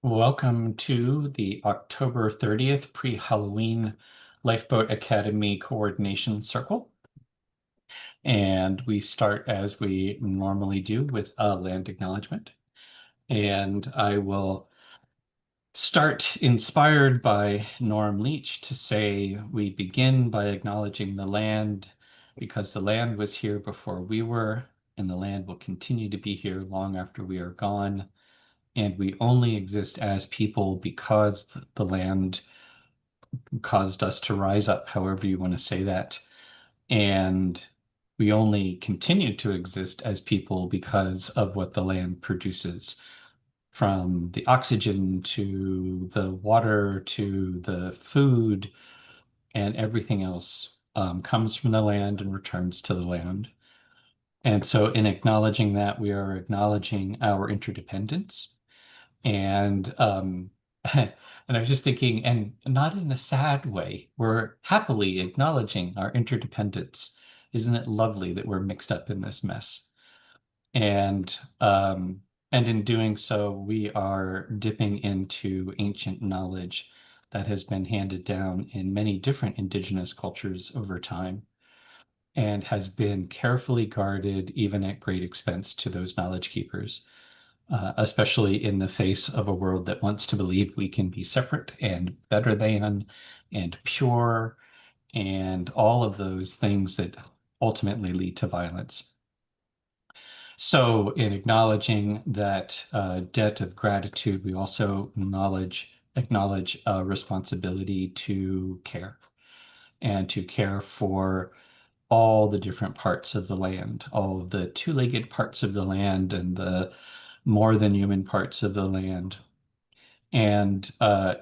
Welcome to the October 30th pre-Halloween Lifeboat Academy Coordination Circle. And we start as we normally do with a land acknowledgement. And I will start inspired by Norm Leach to say we begin by acknowledging the land because the land was here before we were, and the land will continue to be here long after we are gone. And we only exist as people because the land caused us to rise up, however you want to say that. And we only continue to exist as people because of what the land produces, from the oxygen to the water to the food, and everything else comes from the land and returns to the land. And so, in acknowledging that, we are acknowledging our interdependence. And and I was just thinking, and not in a sad way, we're happily acknowledging our interdependence. Isn't it lovely that we're mixed up in this mess? And and in doing so, we are dipping into ancient knowledge that has been handed down in many different indigenous cultures over time and has been carefully guarded, even at great expense to those knowledge keepers, especially in the face of a world that wants to believe we can be separate and better than and pure and all of those things that ultimately lead to violence. So, in acknowledging that debt of gratitude, we also acknowledge a responsibility to care and to care for all the different parts of the land, all of the two-legged parts of the land and the more than human parts of the land. And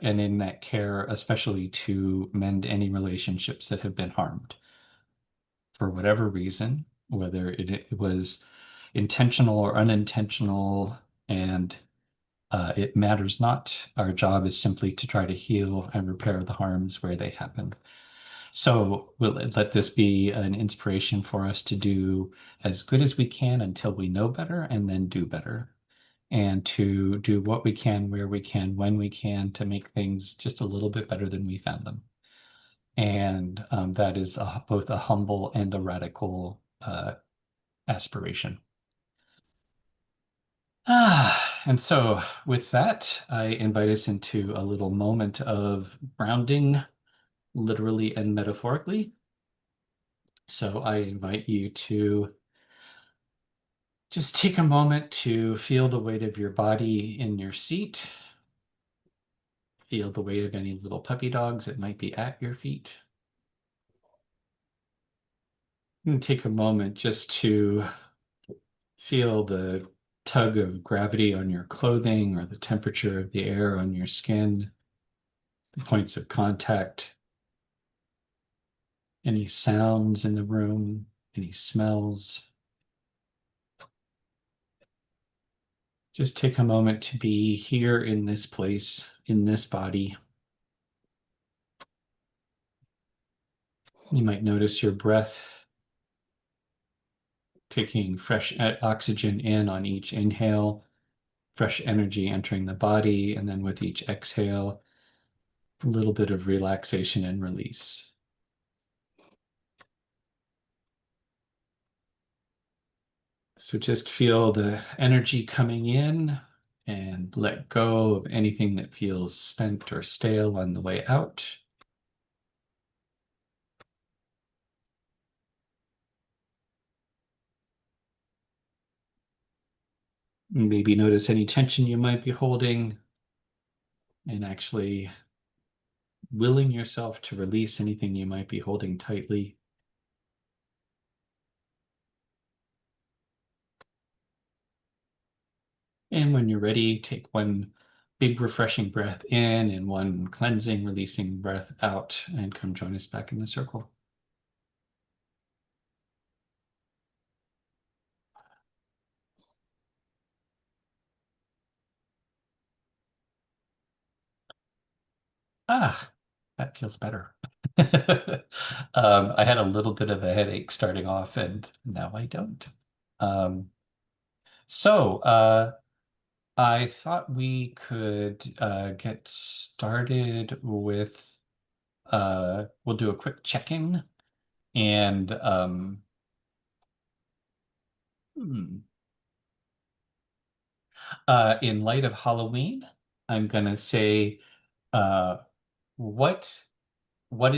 in that care, especially to mend any relationships that have been harmed for whatever reason, whether it was intentional or unintentional, and it matters not. Our job is simply to try to heal and repair the harms where they happen. So we'll let this be an inspiration for us to do as good as we can until we know better and then do better. And to do what we can, where we can, when we can, to make things just a little bit better than we found them. And that is both a humble and a radical aspiration. And so with that, I invite us into a little moment of grounding, literally and metaphorically. So I invite you to just take a moment to feel the weight of your body in your seat. Feel the weight of any little puppy dogs that might be at your feet. And take a moment just to feel the tug of gravity on your clothing or the temperature of the air on your skin, the points of contact, any sounds in the room, any smells. Just take a moment to be here in this place, in this body. You might notice your breath taking fresh oxygen in on each inhale, fresh energy entering the body, and then with each exhale, a little bit of relaxation and release. So just feel the energy coming in and let go of anything that feels spent or stale on the way out. Maybe notice any tension you might be holding and actually willing yourself to release anything you might be holding tightly. And when you're ready, take one big refreshing breath in and one cleansing, releasing breath out, and come join us back in the circle. Ah, that feels better. I had a little bit of a headache starting off, and now I don't. Um, so, I thought we could get started with we'll do a quick check-in and hmm, in light of Halloween, I'm gonna say uh what what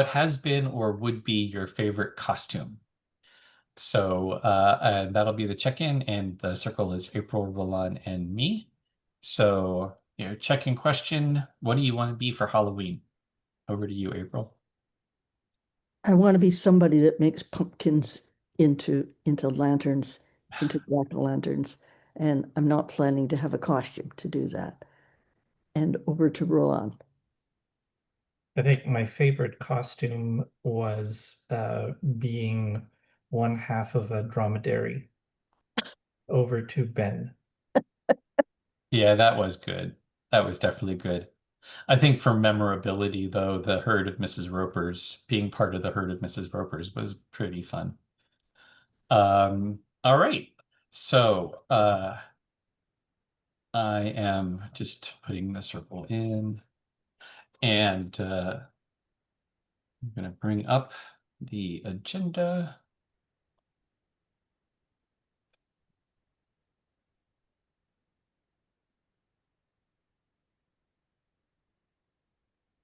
has been or would be your favorite costume? So and that'll be the check-in, and the circle is April, Roland, and me. So, check-in question, what do you want to be for Halloween? Over to you, April. I want to be somebody that makes pumpkins into lanterns, into jack-o'-lanterns, and I'm not planning to have a costume to do that. And over to Roland. I think my favorite costume was being one half of a dromedary. Over to Ben. Yeah, that was good. That was definitely good. I think for memorability, though, the herd of Mrs. Roper's, being part of the herd of Mrs. Roper's was pretty fun. All right. So, I am just putting the circle in, and I'm going to bring up the agenda.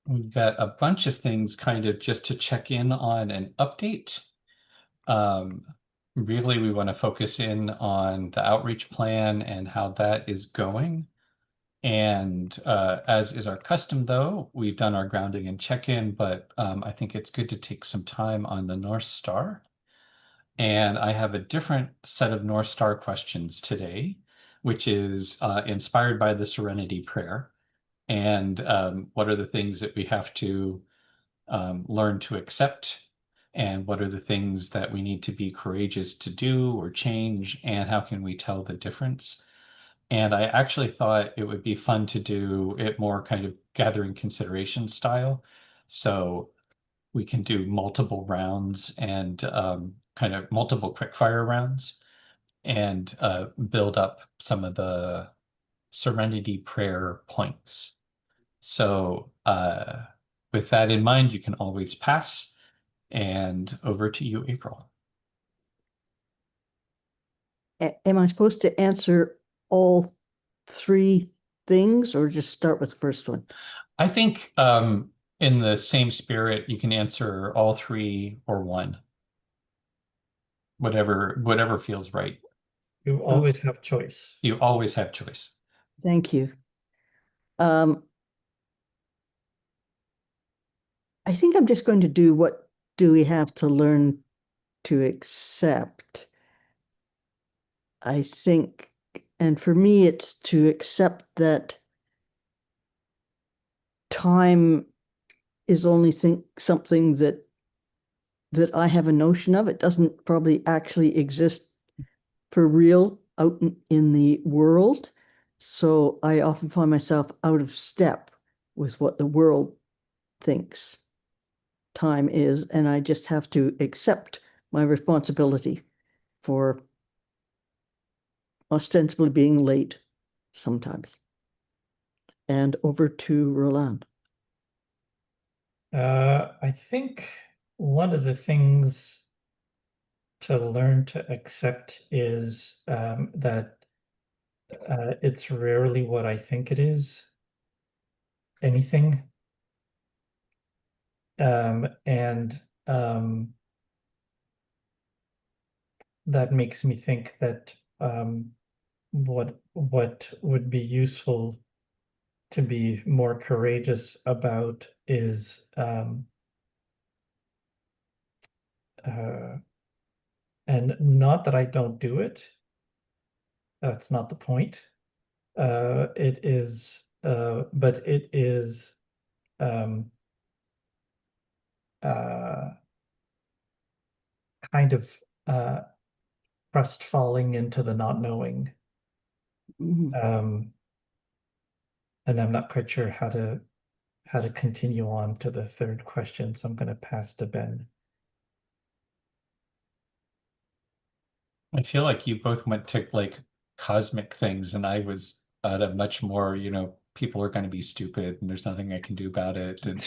We've got a bunch of things kind of just to check in on and update. Um, Really, we want to focus in on the outreach plan and how that is going. And as is our custom, though, we've done our grounding and check-in, but I think it's good to take some time on the North Star. And I have a different set of North Star questions today, which is inspired by the Serenity Prayer. And what are the things that we have to learn to accept? And what are the things that we need to be courageous to do or change? And how can we tell the difference? And I actually thought it would be fun to do it more kind of gathering consideration style. So we can do multiple rounds and kind of multiple quickfire rounds and build up some of the Serenity Prayer points. So with that in mind, you can always pass. And over to you, April. Am I supposed to answer all three things or just start with the first one? I think in the same spirit, you can answer all three or one, whatever feels right. You always have choice. You always have choice. Thank you. Um, I think I'm just going to do what do we have to learn to accept. I think, and for me, it's to accept that time is only something that I have a notion of. It doesn't probably actually exist for real out in the world. So I often find myself out of step with what the world thinks time is, and I just have to accept my responsibility for ostensibly being late sometimes. And over to Roland. I think one of the things to learn to accept is that it's rarely what I think it is, anything. And that makes me think that what would be useful to be more courageous about is uh, and not that I don't do it. That's not the point. It is, but it is um, uh, kind of uh, trust falling into the not knowing. Mhm. Um, and I'm not quite sure how to continue on to the third question, so I'm going to pass to Ben. I feel like you both went to like cosmic things, and I was at a much more, people are going to be stupid and there's nothing I can do about it. And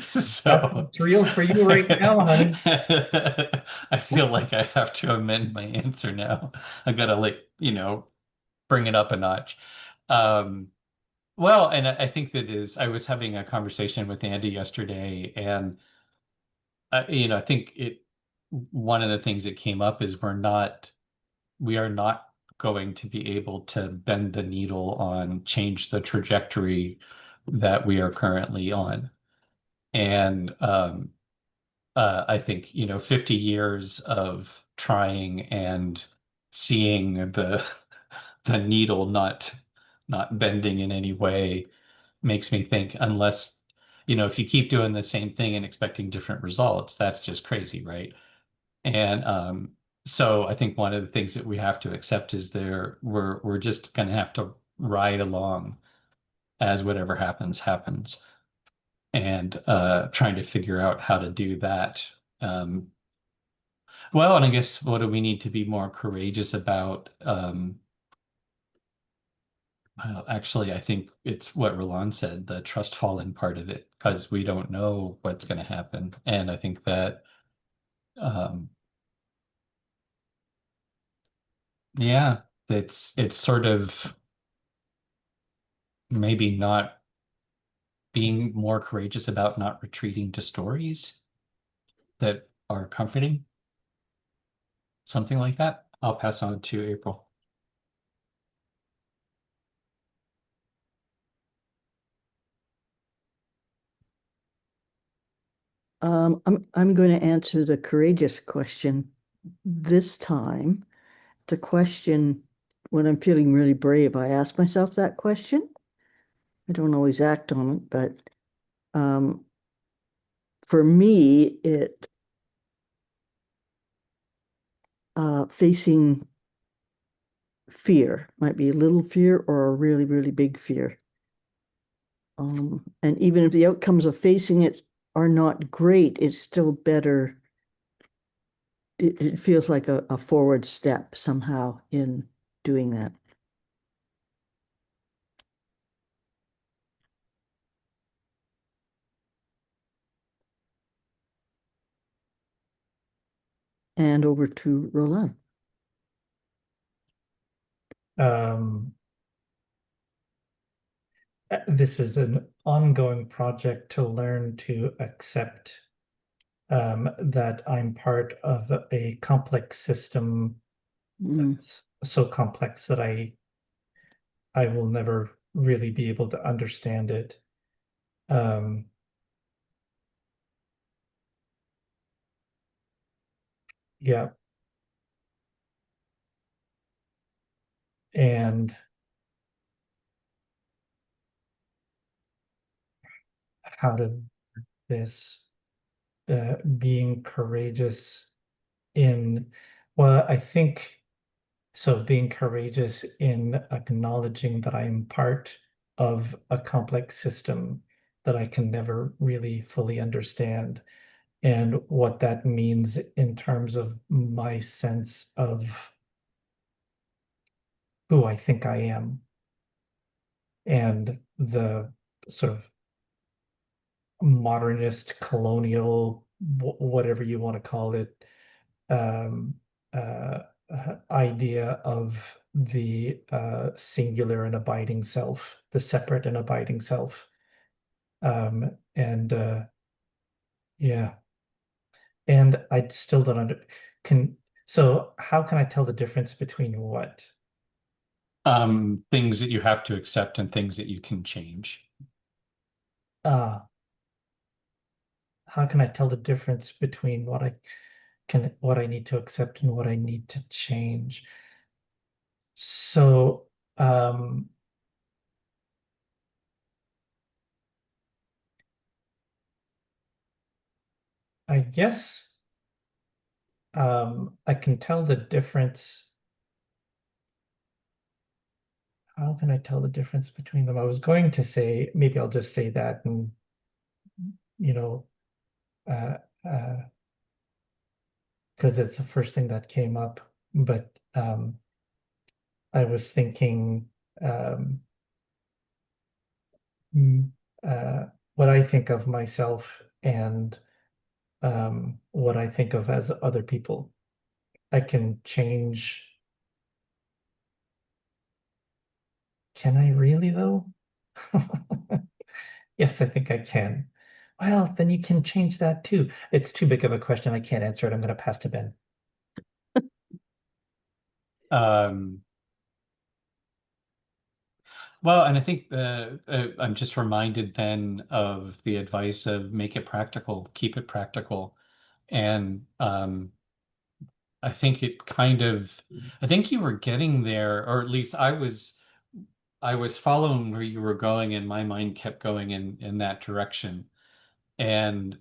so It's real for you right now, honey. I feel like I have to amend my answer now. I gotta bring it up a notch. Um, well, and I think I was having a conversation with Andy yesterday, and I think one of the things that came up is we are not going to be able to bend the needle on change the trajectory that we are currently on. And I think, 50 years of trying and seeing the needle not bending in any way makes me think, unless, if you keep doing the same thing and expecting different results, that's just crazy, right? And so I think one of the things that we have to accept is we're just going to have to ride along as whatever happens happens, and trying to figure out how to do that. Um, well, and I guess what do we need to be more courageous about? Well, actually, I think it's what Roland said, the trust falling part of it, because we don't know what's going to happen. And I think that, um, yeah, it's sort of maybe not being more courageous about not retreating to stories that are comforting, something like that. I'll pass on to April. I'm going to answer the courageous question this time. It's a question when I'm feeling really brave. I ask myself that question. I don't always act on it, but um, for me, it facing fear might be a little fear or a really, really big fear. And even if the outcomes of facing it are not great, it's still better. It feels like a forward step somehow in doing that. And over to Roland. Um, this is an ongoing project to learn to accept that I'm part of a complex system Mm. that's so complex that I will never really be able to understand it. Yeah. And how to this being courageous in, well, I think so, being courageous in acknowledging that I'm part of a complex system that I can never really fully understand, and what that means in terms of my sense of who I think I am, and the sort of modernist, colonial, whatever you want to call it, um, uh, idea of the singular and abiding self, the separate and abiding self. And yeah, and I still don't so how can I tell the difference between what? Things that you have to accept and things that you can change. Uh, how can I tell the difference between what I need to accept and what I need to change? So, I guess I can tell the difference. How can I tell the difference between them? I was going to say, maybe I'll just say that, and you know, uh, because it's the first thing that came up. But I was thinking what I think of myself and what I think of as other people. I can change. Can I really though? Yes, I think I can. Well, then you can change that too. It's too big of a question. I can't answer it. I'm going to pass to Ben. Um, well, and I think I'm just reminded then of the advice of make it practical, keep it practical. And I think I think you were getting there, or at least I was following where you were going, and my mind kept going in that direction. And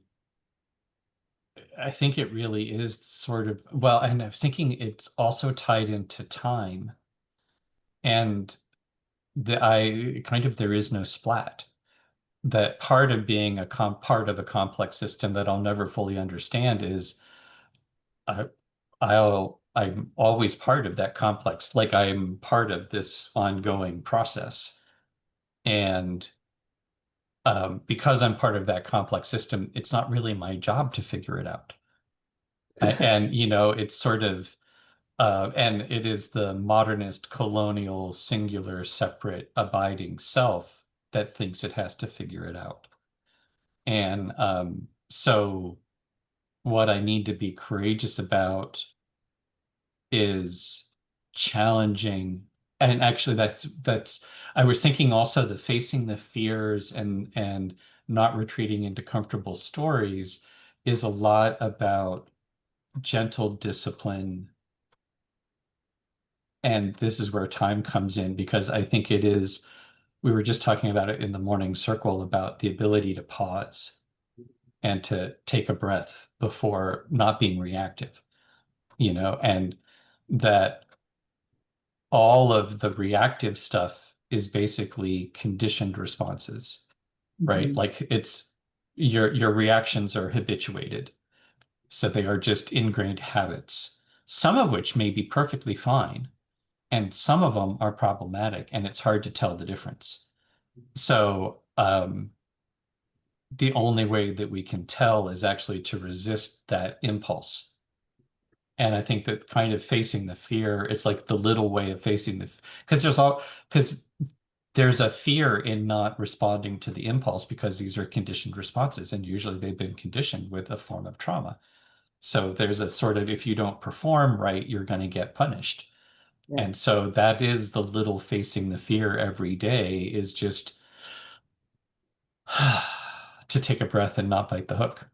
I think it really is sort of, well, and I was thinking it's also tied into time. And there is no splat. That part of being part of a complex system that I'll never fully understand is I I'm always part of that complex, like I'm part of this ongoing process. And because I'm part of that complex system, it's not really my job to figure it out. And it's sort of and it is the modernist, colonial, singular, separate, abiding self that thinks it has to figure it out. And so what I need to be courageous about is challenging. And actually that's I was thinking also the facing the fears and not retreating into comfortable stories is a lot about gentle discipline. And this is where time comes in, because I think it is, we were just talking about it in the morning circle about the ability to pause and to take a breath before not being reactive, and that all of the reactive stuff is basically conditioned responses, right? Mhm. Like it's your reactions are habituated. So they are just ingrained habits, some of which may be perfectly fine, and some of them are problematic, and it's hard to tell the difference. So the only way that we can tell is actually to resist that impulse. And I think that kind of facing the fear, it's like the little way of facing because there's a fear in not responding to the impulse, because these are conditioned responses, and usually they've been conditioned with a form of trauma. So there's a sort of, if you don't perform right, you're going to get punished. Yeah. And so that is the little facing the fear every day, is just to take a breath and not bite the hook.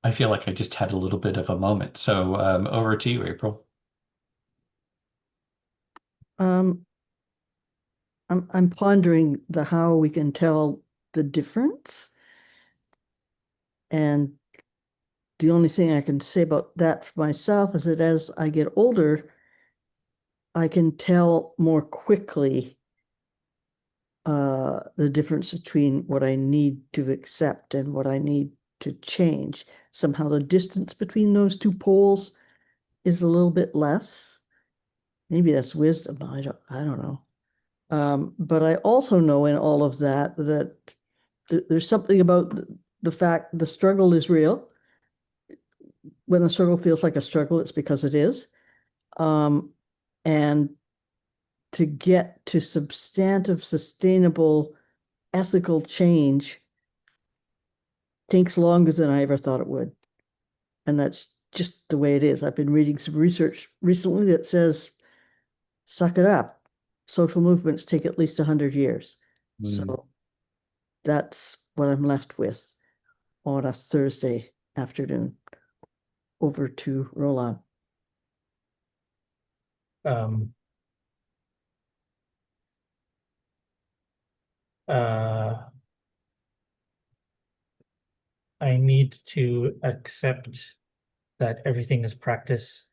I feel like I just had a little bit of a moment. So over to you, April. Um, I'm pondering the how we can tell the difference. And the only thing I can say about that for myself is that as I get older, I can tell more quickly the difference between what I need to accept and what I need to change. Somehow the distance between those two poles is a little bit less. Maybe that's wisdom. I don't know. But I also know in all of that that there's something about the fact the struggle is real. When the struggle feels like a struggle, it's because it is. And to get to substantive, sustainable, ethical change takes longer than I ever thought it would. And that's just the way it is. I've been reading some research recently that says, suck it up. Social movements take at least 100 years. So that's what I'm left with on a Thursday afternoon. Over to Roland. Um, I need to accept that everything is practice.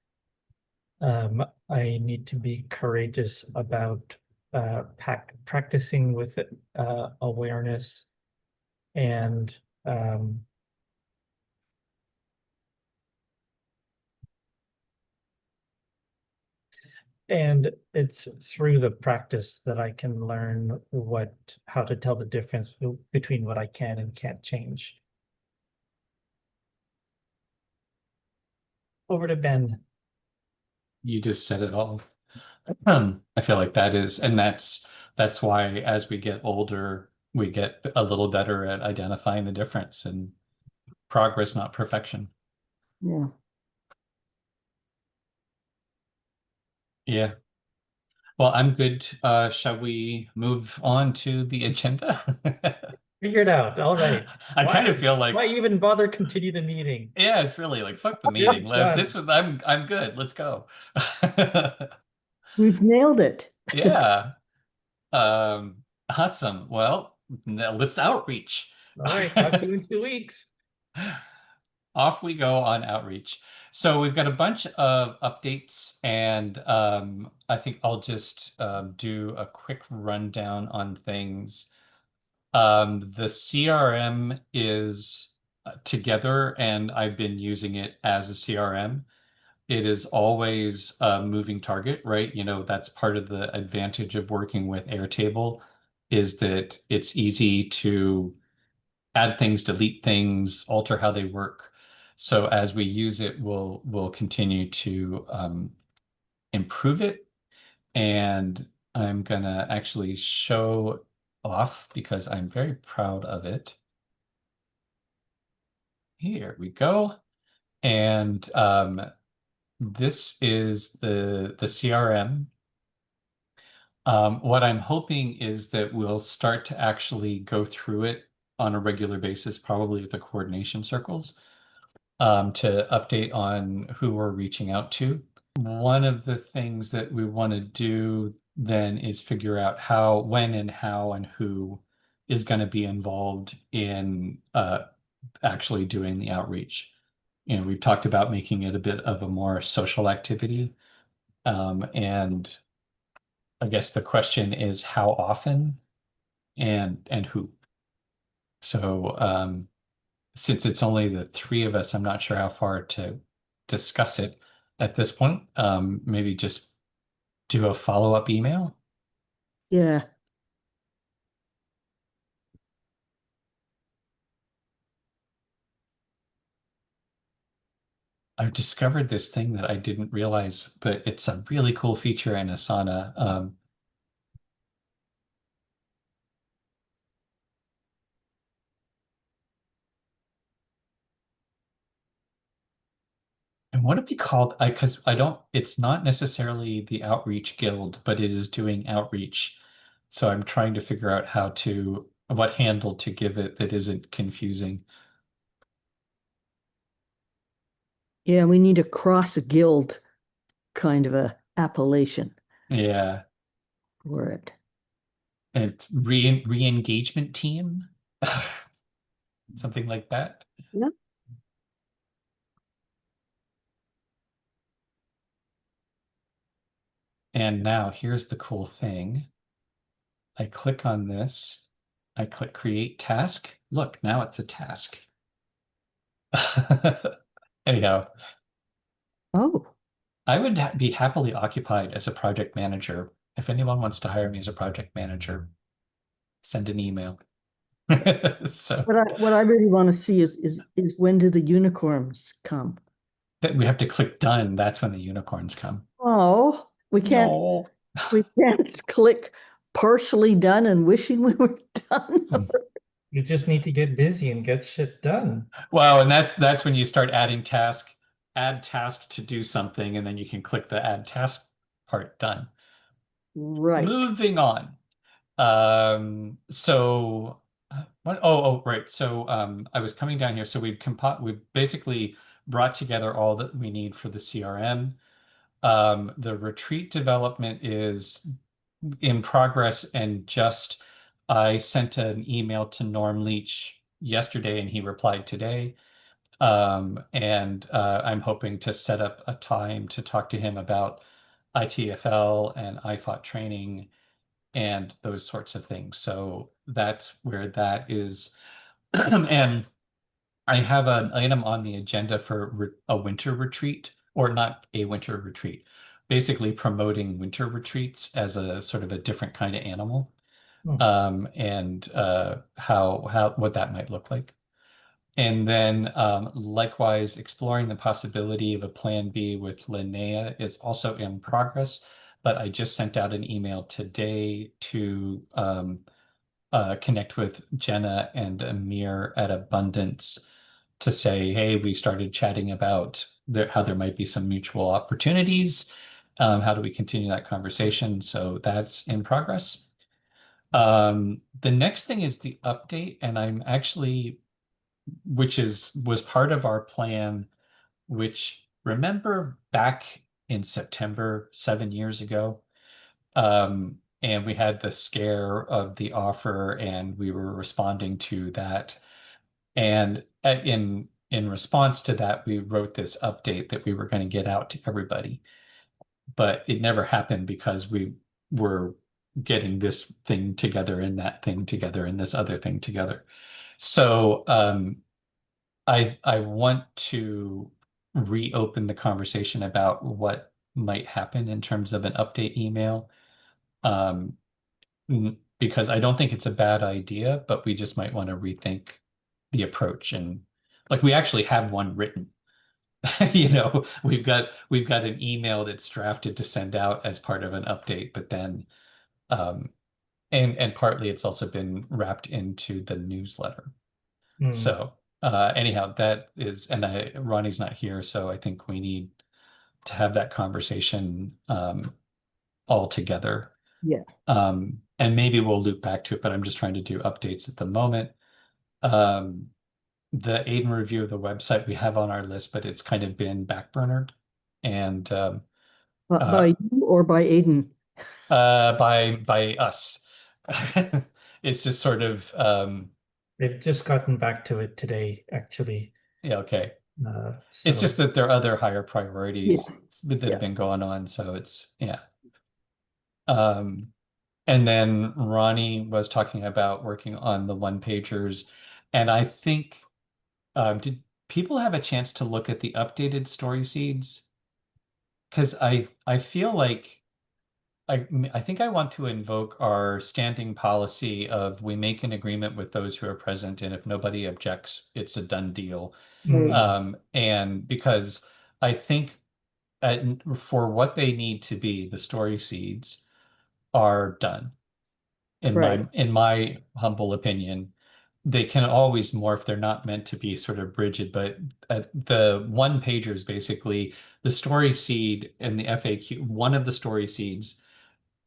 I need to be courageous about practicing with awareness and And it's through the practice that I can learn how to tell the difference between what I can and can't change. Over to Ben. You just said it all. I feel like that is, and that's why as we get older, we get a little better at identifying the difference and progress, not perfection. Yeah. Yeah. Well, I'm good. Shall we move on to the agenda? Figured out. All right. I kind of feel like, Why even bother continue the meeting? yeah, it's really like fuck the Yeah, meeting. done. This was I'm good. Let's go. We've nailed it. Yeah. Awesome. Well, now let's outreach. All right. Talk to you in 2 weeks. Off we go on outreach. So we've got a bunch of updates, and I think I'll just do a quick rundown on things. The CRM is together, and I've been using it as a CRM. It is always a moving target, right? You know, that's part of the advantage of working with Airtable is that it's easy to add things, delete things, alter how they work. So as we use it, we'll continue to improve it. And I'm gonna actually show off because I'm very proud of it. Here we go. And this is the CRM. What I'm hoping is that we'll start to actually go through it on a regular basis, probably with the coordination circles, to update on who we're reaching out to. One of the things that we want to do then is figure out how, when, and how, and who is going to be involved in actually doing the outreach. You know, we've talked about making it a bit of a more social activity. And I guess the question is how often and who. So since it's only the three of us, I'm not sure how far to discuss it at this point. Maybe just do a follow-up email. Yeah. I've discovered this thing that I didn't realize, but it's a really cool feature in Asana. And what it be called? Because I don't, it's not necessarily the Outreach Guild, but it is doing outreach. So I'm trying to figure out what handle to give it that isn't confusing. Yeah, we need a cross guild kind of a appellation Yeah. for it. It's re-engagement team, something like that. Yeah. And now here's the cool thing. I click on this. I click create task. Look, now it's a task. Anyhow, Oh, I would be happily occupied as a project manager. If anyone wants to hire me as a project manager, send an email. So what I really want to see is when do the unicorns come? that we have to click done. That's when the unicorns come. Oh, No. we can't click partially done and wishing we were done. You just need to get busy and get shit done. Well, and that's when you start adding add task to do something, and then you can click the add task part done. Right. Moving on. So right. So I was coming down here. So we've basically brought together all that we need for the CRM. The retreat development is in progress, and just I sent an email to Norm Leach yesterday and he replied today. And I'm hoping to set up a time to talk to him about ITFL and IFOT training and those sorts of things. So that's where that is. And I have an item on the agenda for a winter retreat, or not a winter retreat, basically promoting winter retreats as a sort of a different kind of animal, Hmm. and how what that might look like. And then likewise, exploring the possibility of a plan B with Linnea is also in progress, but I just sent out an email today to connect with Jenna and Amir at Abundance to say, hey, we started chatting about how there might be some mutual opportunities. How do we continue that conversation? So that's in progress. The next thing is the update, and I'm actually, which was part of our plan, which remember back in September, 7 years ago, and we had the scare of the offer, and we were responding to that. And in response to that, we wrote this update that we were going to get out to everybody, but it never happened because we were getting this thing together and that thing together and this other thing together. So I want to reopen the conversation about what might happen in terms of an update email. Um, because I don't think it's a bad idea, but we just might want to rethink the approach. And like we actually have one written. You know, we've got an email that's drafted to send out as part of an update, but then and partly it's also been wrapped into the newsletter. Hmm. So anyhow, that is, and Ronnie's not here, so I think we need to have that conversation all together. Yeah. And maybe we'll loop back to it, but I'm just trying to do updates at the moment. The Aiden review of the website we have on our list, but it's kind of been backburnered. And By you or by Aiden? by us. It's just sort of They've just gotten back to it today, actually. yeah, okay. It's So just that there are other higher priorities Yeah. that Yeah. have been going on, so it's yeah. Um, and then Ronnie was talking about working on the one pagers, and I think did people have a chance to look at the updated story seeds? Because I feel like I think I want to invoke our standing policy of we make an agreement with those who are present, and if nobody objects, it's a done deal. And because I think for what they need to be, the story seeds are done. Right. In my humble opinion, they can always morph. They're not meant to be sort of rigid, but the one pagers basically the story seed and the FAQ, one of the story seeds,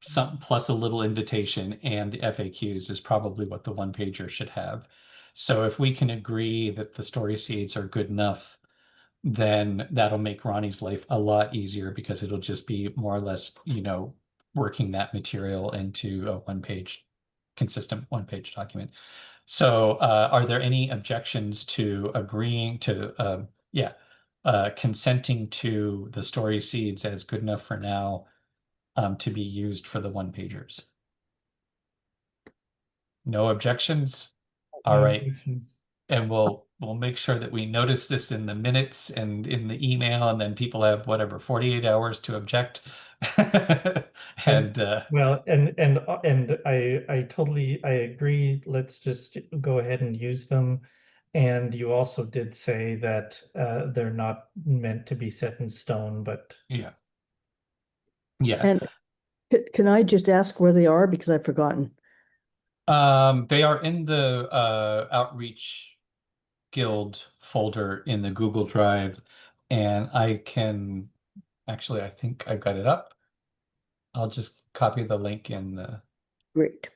some plus a little invitation and the FAQs is probably what the one pager should have. So if we can agree that the story seeds are good enough, then that'll make Ronnie's life a lot easier because it'll just be more or less, working that material into a consistent one-page document. So are there any objections to agreeing to, consenting to the story seeds as good enough for now to be used for the one-pagers? No objections? All right. And we'll make sure that we notice this in the minutes and in the email, and then people have whatever 48 hours to object. And well, and I totally agree. Let's just go ahead and use them. And you also did say that they're not meant to be set in stone, but yeah. And can I just ask where they are because I've forgotten? They are in the Outreach Guild folder in the Google Drive, and I can actually, I think I've got it up. I'll just copy the link in the Great.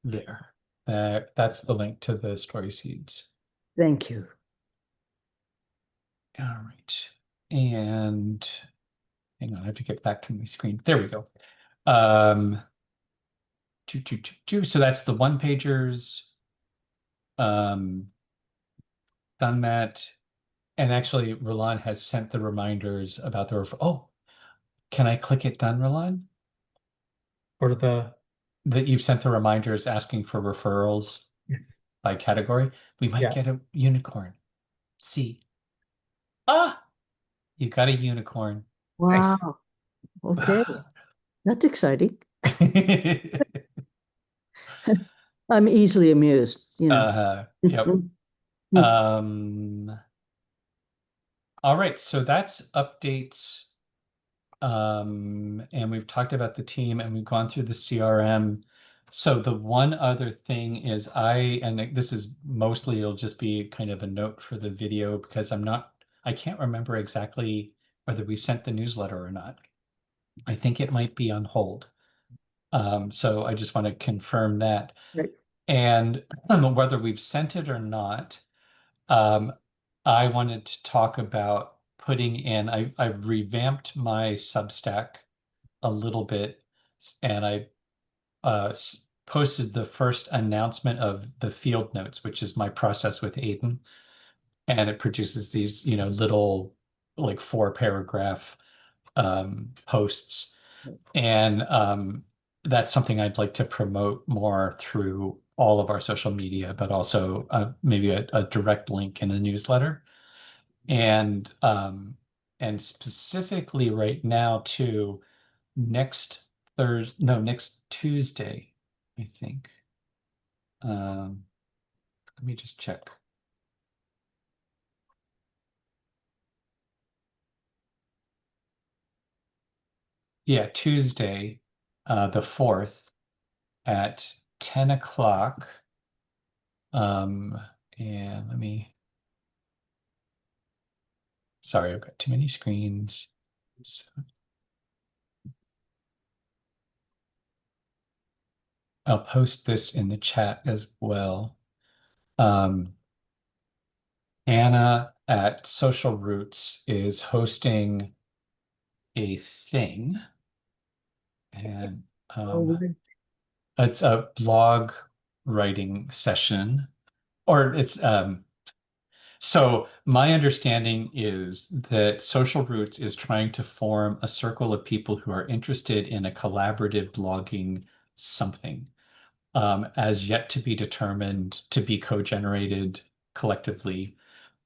there. That's the link to the story seeds. Thank you. All right. And hang on, I have to get back to my screen. There we go. So that's the one pagers. Done that. And actually, Roland has sent the reminders about the oh, can I click it done, Roland? for the that you've sent the reminders asking for referrals Yes. by category, we might Yeah. get a unicorn. See. Ah, you got a unicorn. Wow. Okay. That's exciting. I'm easily amused, you know. Yep. All right, so that's updates. And we've talked about the team and we've gone through the CRM. So the one other thing is and this is mostly, it'll just be kind of a note for the video because I can't remember exactly whether we sent the newsletter or not. I think it might be on hold. So I just want to confirm that. Right. And I don't know whether we've sent it or not. Um, I wanted to talk about putting in, I've revamped my Substack a little bit, and I posted the first announcement of the field notes, which is my process with Aiden. And it produces these, little like 4 paragraph posts. And that's something I'd like to promote more through all of our social media, but also maybe a direct link in the newsletter. And specifically right now to next Tuesday, I think. Let me just check. Yeah, Tuesday, the 4th at 10 o'clock. And sorry, I've got too many screens. So I'll post this in the chat as well. Anna at Social Roots is hosting a thing, and it's a blog writing session, or so my understanding is that Social Roots is trying to form a circle of people who are interested in a collaborative blogging something, as yet to be determined, to be co-generated collectively.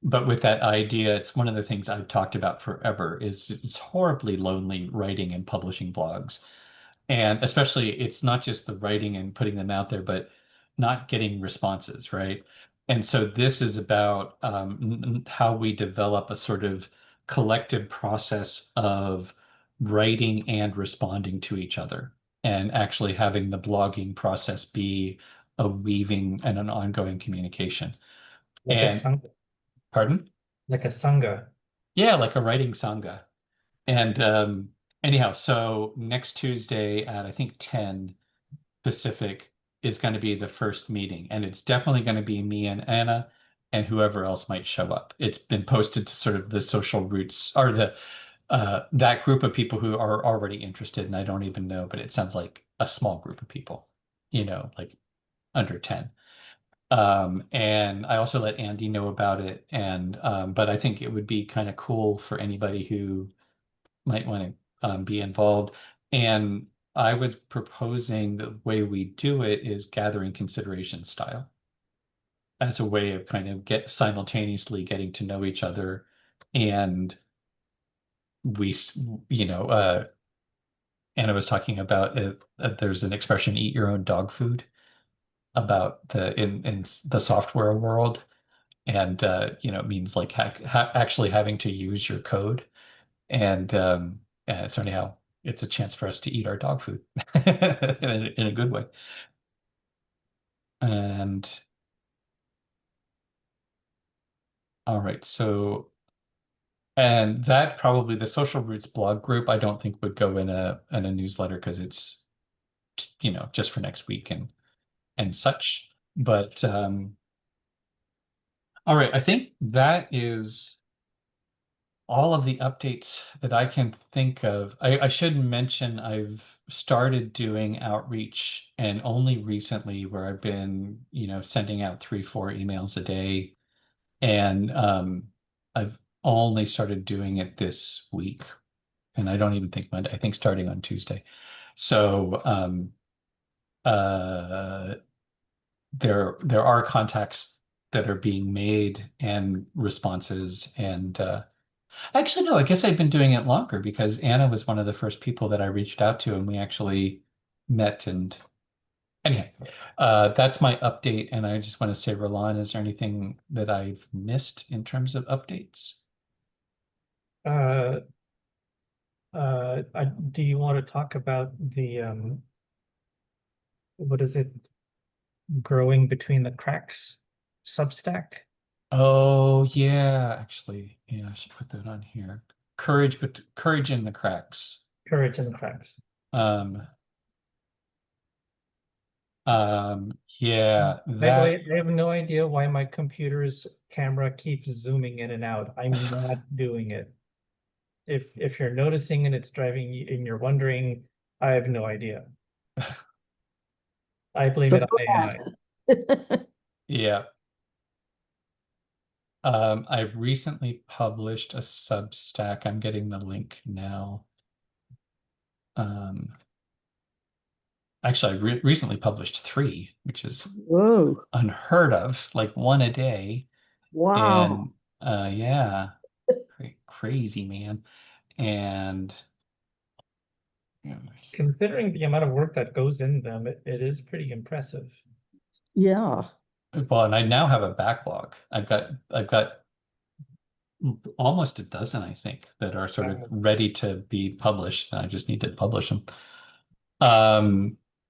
But with that idea, it's one of the things I've talked about forever, is it's horribly lonely writing and publishing blogs. And especially, it's not just the writing and putting them out there, but not getting responses, right? And so this is about how we develop a sort of collective process of writing and responding to each other, and actually having the blogging process be a weaving and an ongoing communication. Like a And sangha. pardon? Like a sangha. Yeah, like a writing sangha. And anyhow, so next Tuesday at I think 10 Pacific is going to be the first meeting, and it's definitely going to be me and Anna and whoever else might show up. It's been posted to sort of the Social Roots, or the that group of people who are already interested, and I don't even know, but it sounds like a small group of people, like under 10. And I also let Andy know about it, and but I think it would be kind of cool for anybody who might want to be involved. And I was proposing the way we do it is gathering consideration style, as a way of kind of simultaneously getting to know each other. And we, Anna was talking about there's an expression, eat your own dog food, about in the software world. And it means like actually having to use your code. And so anyhow, it's a chance for us to eat our dog food in a good way. And all right, and that probably, the Social Roots blog group, I don't think would go in a newsletter because it's just for next week and such. But all right, I think that is all of the updates that I can think of. I should mention I've started doing outreach, and only recently, where I've been, sending out 3, 4 emails a day. And I've only started doing it this week. And I don't even think Monday, I think starting on Tuesday. So uh, there are contacts that are being made and responses, and actually no, I guess I've been doing it longer because Anna was one of the first people that I reached out to, and we actually met. And anyhow, that's my update. And I just want to say, Roland, is there anything that I've missed in terms of updates? Uh, do you want to talk about the what is it? Growing between the cracks Substack? Oh yeah, actually, yeah, I should put that on here. Courage, but courage in the cracks. Courage in the cracks. Um, yeah, By the that way, I have no idea why my computer's camera keeps zooming in and out. I'm not doing it. If you're noticing and it's driving you and you're wondering, I have no idea. I blame it The on AI. glass. yeah. I recently published a Substack. I'm getting the link now. Um, actually, I recently published 3, which is Whoa, unheard of, like one a day. wow. And yeah, crazy, man. And you know, Considering the amount of work that goes in them, it is pretty impressive. Yeah. well, and I now have a backlog. I've got almost a dozen, I think, that are sort of ready to be published. And I just need to publish them.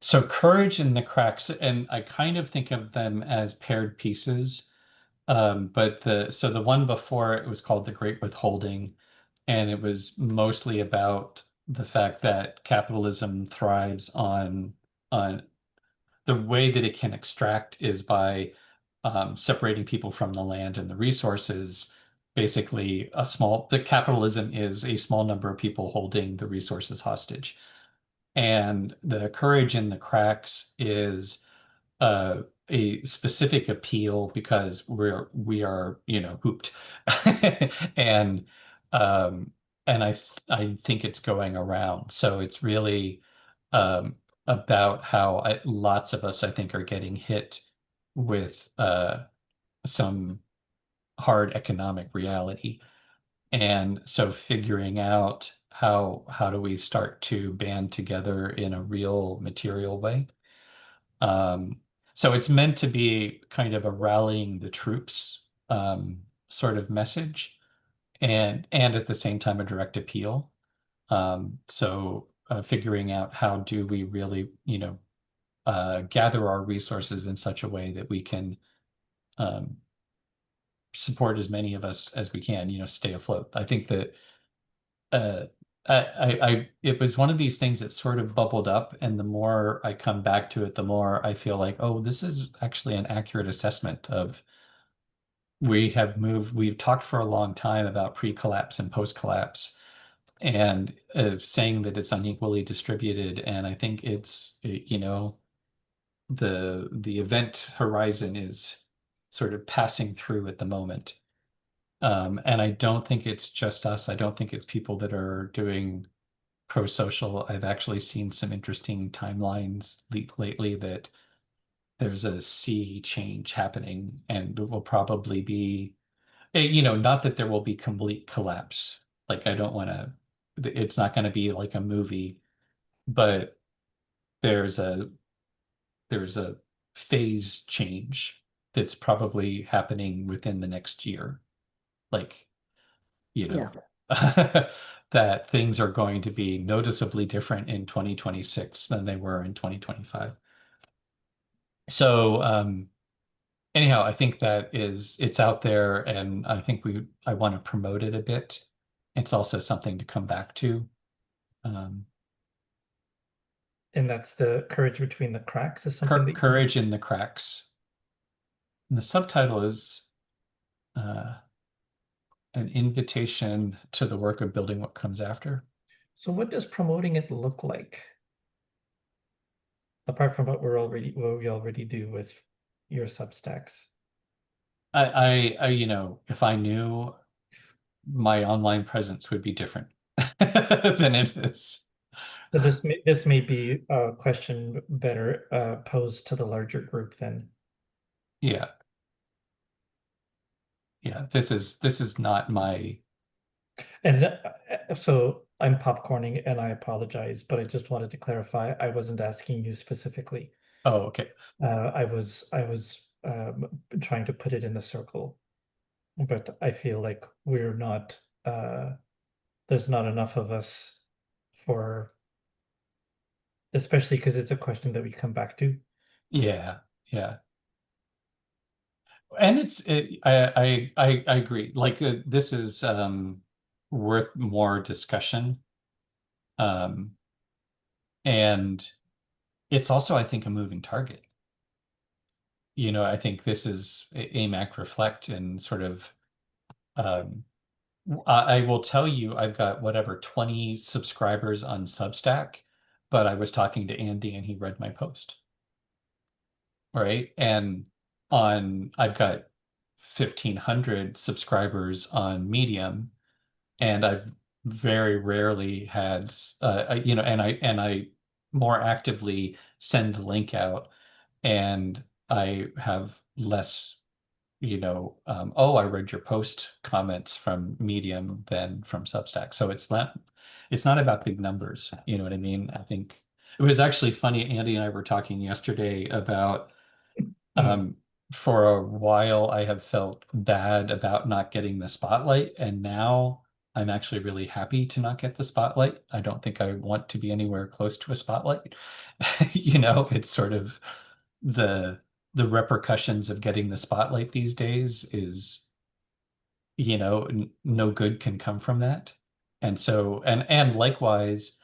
So Courage in the Cracks, and I kind of think of them as paired pieces. But the one before it was called The Great Withholding, and it was mostly about the fact that capitalism thrives on the way that it can extract is by separating people from the land and the resources. Basically, the capitalism is a small number of people holding the resources hostage. And the Courage in the Cracks is a specific appeal because we are, hooped. And um I think it's going around. So it's really about how lots of us, I think, are getting hit with some hard economic reality. And so figuring out how do we start to band together in a real material way. Um, so it's meant to be kind of a rallying the troops sort of message, and at the same time a direct appeal. So figuring out how do we really, gather our resources in such a way that we can um, support as many of us as we can, stay afloat. I think that uh, it was one of these things that sort of bubbled up, and the more I come back to it, the more I feel like, oh, this is actually an accurate assessment of we've talked for a long time about pre-collapse and post-collapse, and saying that it's unequally distributed, and I think the event horizon is sort of passing through at the moment. And I don't think it's just us. I don't think it's people that are doing pro-social. I've actually seen some interesting timelines lately that there's a sea change happening, and it will probably be, not that there will be complete collapse. Like, I don't want to, it's not going to be like a movie, but there's a there's a phase change that's probably happening within the next year. Like, you Yeah. know, that things are going to be noticeably different in 2026 than they were in 2025. So, anyhow, I think it's out there, and I think I want to promote it a bit. It's also something to come back to. Um, And that's the Courage Between the Cracks is something that Courage in the Cracks. And the subtitle is uh, an invitation to the work of building what comes after. So what does promoting it look like? Apart from what we already do with your Substacks. If I knew, my online presence would be different than it is. So this may be a question better posed to the larger group then. Yeah. Yeah, this is not my. And so I'm popcorning and I apologize, but I just wanted to clarify, I wasn't asking you specifically. Oh, okay. I was trying to put it in the circle, but I feel like we're not there's not enough of us for, especially because it's a question that we come back to. Yeah, yeah. And I agree. Like this is worth more discussion. Um and it's also, I think, a moving target. You know, I think this is AMAC Reflect and sort of um I will tell you I've got whatever 20 subscribers on Substack, but I was talking to Andy and he read my post. Right? And on I've got 1,500 subscribers on Medium, and I've very rarely had you know, and I more actively send the link out, and I have less, you know, oh, I read your post comments from Medium than from Substack. So it's not about big numbers, you know what I mean? I think it was actually funny. Andy and I were talking yesterday about Mm. um, for a while, I have felt bad about not getting the spotlight, and now I'm actually really happy to not get the spotlight. I don't think I want to be anywhere close to a spotlight. You know, it's sort of the the repercussions of getting the spotlight these days is, you know, n no good can come from that. And so, and likewise,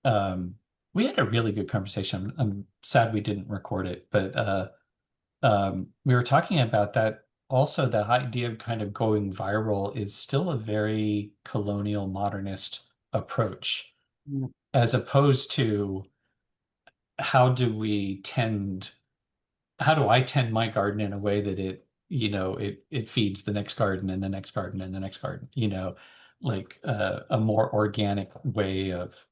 um, we had a really good conversation. I'm sad we didn't record it, but we were talking about that also. The idea of kind of going viral is still a very colonial modernist approach, Mm. as opposed to how how do I tend my garden in a way that it, you know, it feeds the next garden and the next garden and the next garden, you know, like a more organic way of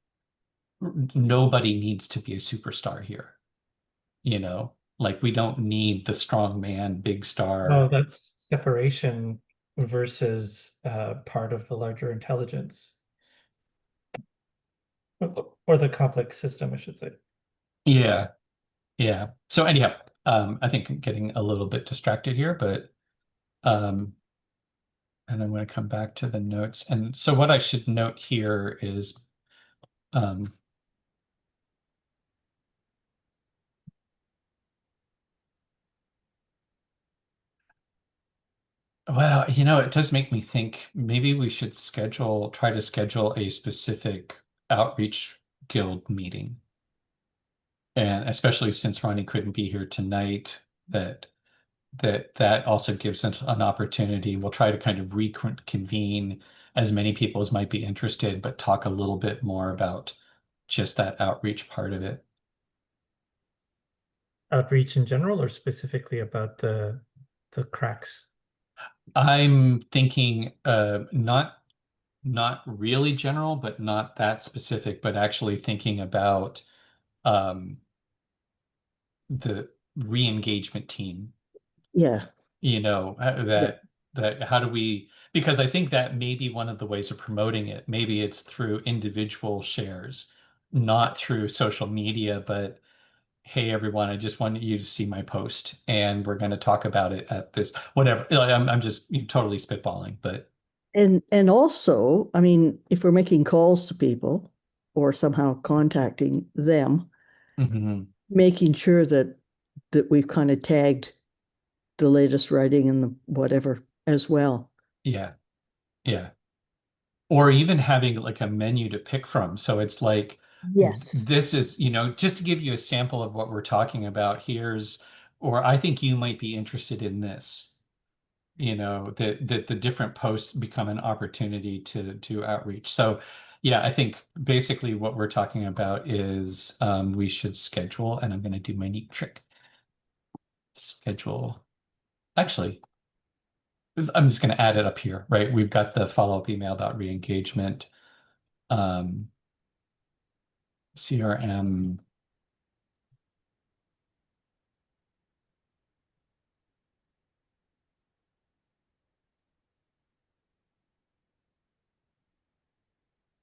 nobody needs to be a superstar here, you know, like we don't need the strong man, big Oh, star. that's separation versus part of the larger intelligence, or the complex system, I should say. Yeah, yeah. So anyhow, I think I'm getting a little bit distracted here, but um, and I'm going to come back to the notes. And so what I should note here is, um, well, you know, it does make me think maybe we should try to schedule a specific outreach guild meeting. And especially since Ronnie couldn't be here tonight, that also gives us an opportunity. We'll try to kind of reconvene as many people as might be interested, but talk a little bit more about just that outreach part of it. Outreach in general, or specifically about the cracks? I'm thinking not really general, but not that specific, but actually thinking about um, the re-engagement team. Yeah, You know, yeah. that how do we, because I think that may be one of the ways of promoting it. Maybe it's through individual shares, not through social media, but hey everyone, I just wanted you to see my post and we're going to talk about it at this whatever. I'm just totally spitballing, but And also, I mean, if we're making calls to people or somehow contacting them, mhm, making sure that we've kind of tagged the latest writing and the whatever as well. yeah, yeah. Or even having like a menu to pick from. So it's like, Yes. this is, you know, just to give you a sample of what we're talking about, or I think you might be interested in this, you know, that the different posts become an opportunity to do outreach. So yeah, I think basically what we're talking about is we should schedule, and I'm going to do my neat trick. Schedule. Actually, I'm just going to add it up here, right? We've got the follow-up email about re-engagement. Um, CRM.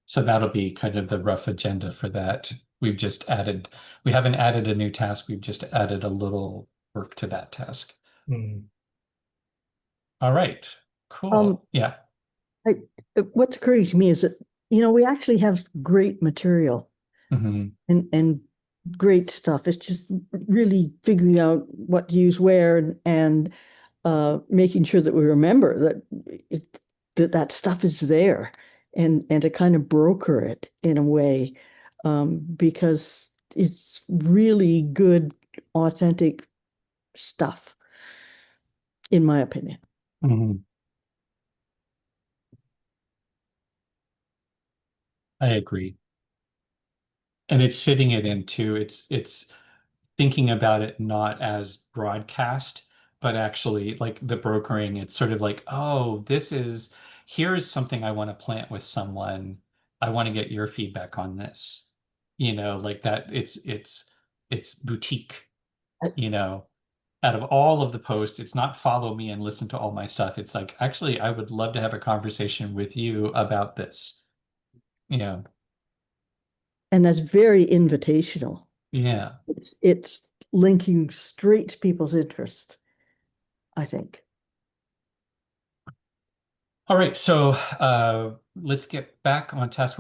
So that'll be kind of the rough agenda for that. We haven't added a new task. We've just added a little work to that task. Hmm. All right, cool. Um, Yeah. What's occurring to me is that, we actually have great material Mhm. and great stuff. It's just really figuring out what to use where and making sure that we remember that stuff is there and to kind of broker it in a way, because it's really good, authentic stuff, in my opinion. Mhm. I agree. And it's fitting it into it's thinking about it not as broadcast, but actually like the brokering. It's sort of like, oh, here's something I want to plant with someone. I want to get your feedback on this. Like that it's boutique, I- you know. Out of all of the posts, it's not follow me and listen to all my stuff. It's like, actually, I would love to have a conversation with you about this. You know, And that's very invitational. yeah. It's linking straight to people's interest, I think. All right, so let's get back on task.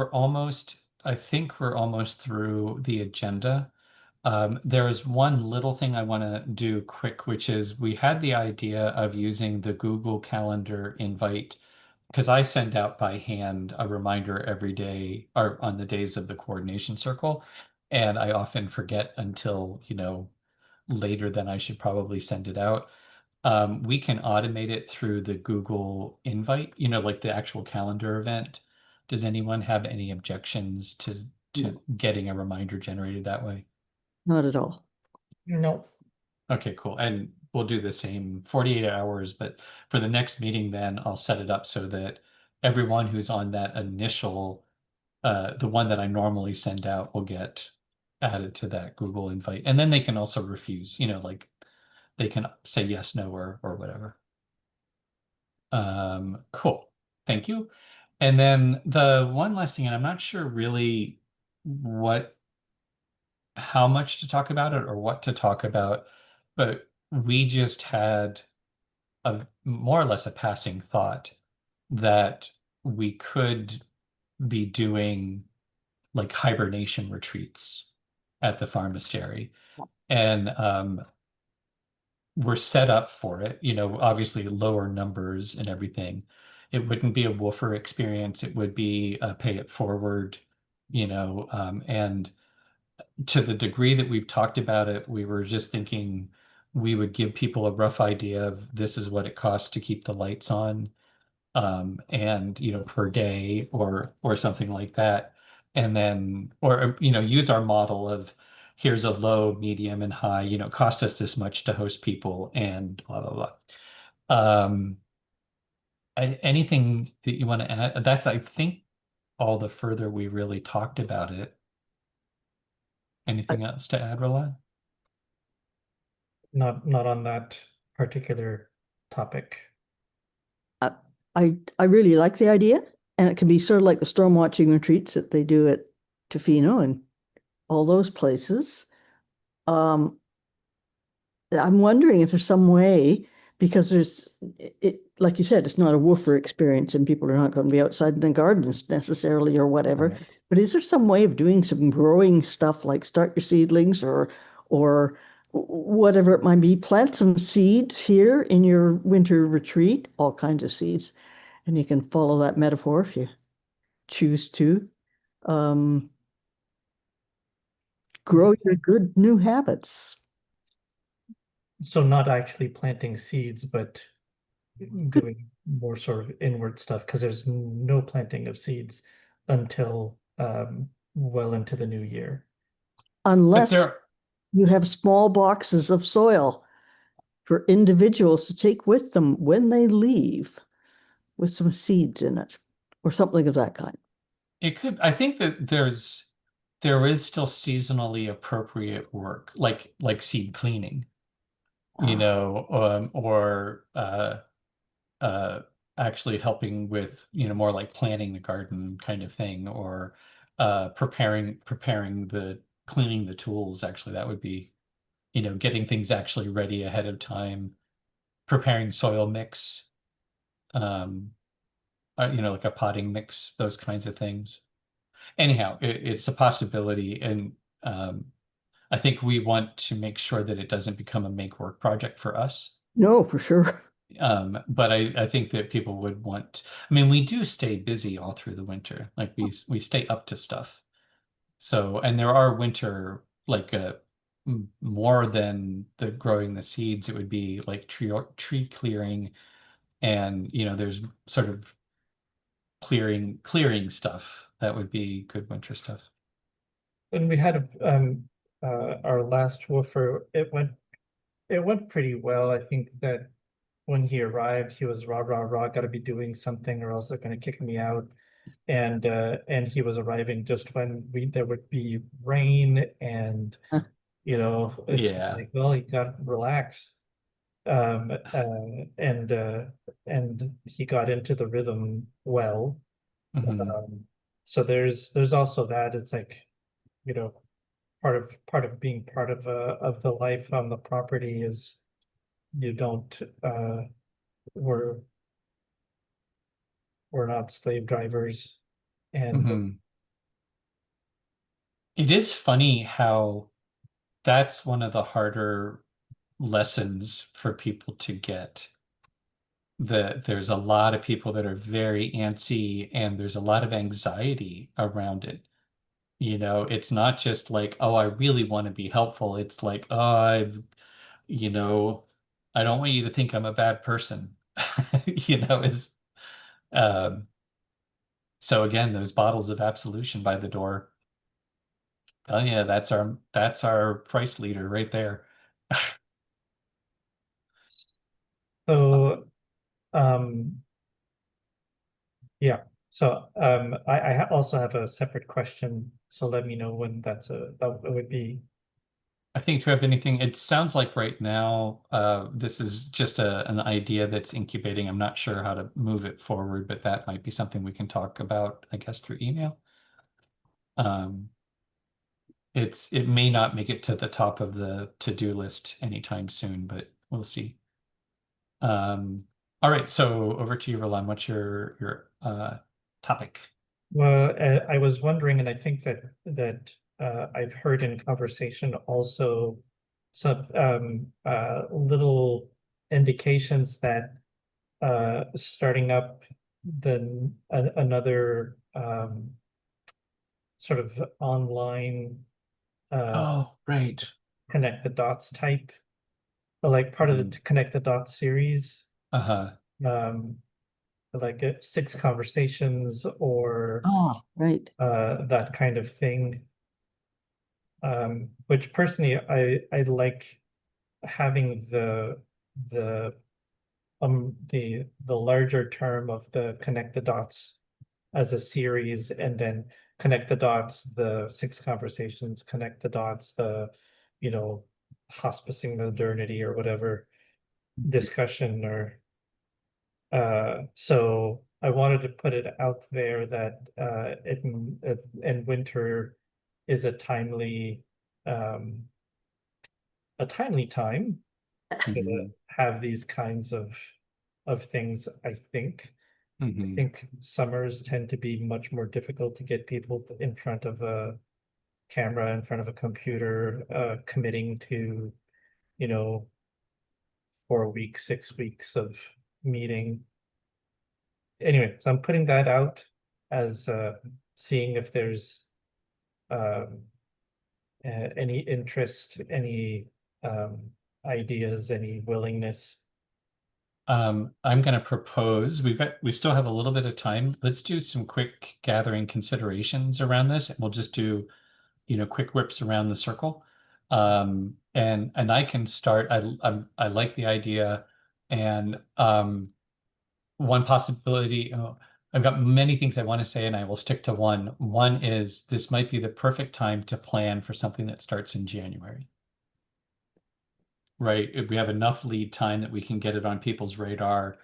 I think we're almost through the agenda. There is one little thing I want to do quick, which is we had the idea of using the Google Calendar invite because I send out by hand a reminder every day or on the days of the coordination circle. And I often forget until, later than I should probably send it out. We can automate it through the Google invite, like the actual calendar event. Does anyone have any objections to No, getting a reminder generated that way? not at all. No. Okay, cool. And we'll do the same 48 hours, but for the next meeting, then I'll set it up so that everyone who's on that initial, the one that I normally send out will get added to that Google invite. And then they can also refuse, like they can say yes, no, or whatever. Cool. Thank you. And then the one last thing, and I'm not sure really how much to talk about it or what to talk about, but we just had a more or less a passing thought that we could be doing like hibernation retreats at the pharmastery. And we're set up for it, obviously lower numbers and everything. It wouldn't be a woofer experience. It would be a pay it forward, and to the degree that we've talked about it, we were just thinking we would give people a rough idea of this is what it costs to keep the lights on, and per day or something like that. And then or use our model of here's a low, medium, and high, cost us this much to host people and blah blah blah. Anything that you want to add? That's, I think, all the further we really talked about it. I, Anything else to add, Roland? Not on that particular topic. I really like the idea, and it can be sort of like the storm watching retreats that they do at Tofino and all those places. Um, I'm wondering if there's some way, because like you said, it's not a woofer experience and people are not going to be outside in the gardens necessarily or whatever. Right. But is there some way of doing some growing stuff like start your seedlings or whatever it might be, plant some seeds here in your winter retreat, all kinds of seeds, and you can follow that metaphor if you choose to. Um, grow your good new habits. So not actually planting seeds, but doing more sort of inward stuff because there's no planting of seeds until well into the new year. But Unless there, you have small boxes of soil for individuals to take with them when they leave with some seeds in it or something of that kind. I think that there's there is still seasonally appropriate work, like seed cleaning, you Ah, know, or uh, actually helping with, more like planting the garden kind of thing, or preparing the cleaning the tools. Actually, that would be, getting things actually ready ahead of time, preparing soil mix, um, like a potting mix, those kinds of things. Anyhow, it's a possibility, and I think we want to make sure that it doesn't become a make work project for us. no, for sure. But I think that people would want, I mean, we do stay busy all through the winter. Like we stay up to stuff. So, and there are winter, like more than the growing the seeds, it would be like tree clearing, and there's sort of clearing stuff that would be good winter stuff. When we had our last woofer, it went pretty well. I think that when he arrived, he was rah rah rah, got to be doing something or else they're going to kick me out. And he was arriving just when there would be rain, and Huh. it's Yeah. like, well, you got to relax. Um, and he got into the rhythm well. Hmm. Um, so there's also that. It's like, you know, part of being part of the life on the property is you don't we're we're not slave drivers, and Hmm. It is funny how that's one of the harder lessons for people to get. That there's a lot of people that are very antsy, and there's a lot of anxiety around it. It's not just like, oh, I really want to be helpful. It's like, oh, you know, I don't want you to think I'm a bad person. Is um so again, those bottles of absolution by the door. Oh yeah, that's our price leader right there. so um yeah. So I also have a separate question. So let me know when that would be. I think, if you have anything, it sounds like right now, this is just an idea that's incubating. I'm not sure how to move it forward, but that might be something we can talk about, I guess, through email. Um, it may not make it to the top of the to-do list anytime soon, but we'll see. All right, so over to you, Roland. What's your topic? Well, I was wondering, and I think that I've heard in conversation also some little indications that starting up another sort of online uh, Oh, right. connect the dots type, or like part of the Mhm. connect the dots series, Uh-huh. um, like six conversations or Ah, right. that kind of thing. Which personally I like having the the larger term of the connect the dots as a series, and then connect the dots, the six conversations, connect the dots, the you know hospicing modernity or whatever discussion, or so I wanted to put it out there that and winter is um a timely time to Mhm. have these kinds of things. I Mhm. think summers tend to be much more difficult to get people in front of a camera, in front of a computer, committing to, you know, 4 weeks, 6 weeks of meeting. Anyway, so I'm putting that out as seeing if there's um, any interest, any um, ideas, any willingness. I'm going to propose, we still have a little bit of time. Let's do some quick gathering considerations around this, and we'll just do, quick whips around the circle. And I can start. I like the idea, and one possibility. I've got many things I want to say, and I will stick to one. One is this might be the perfect time to plan for something that starts in January. Right? If we have enough lead time that we can get it on people's radar,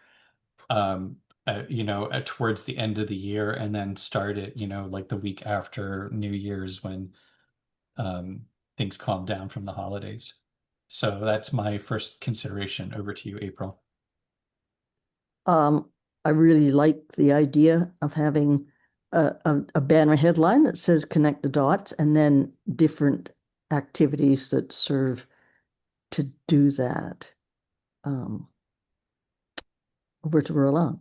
towards the end of the year, and then start it, like the week after New Year's when things calm down from the holidays. So that's my first consideration. Over to you, April. I really like the idea of having a banner headline that says connect the dots and then different activities that serve to do that. Over to Roland.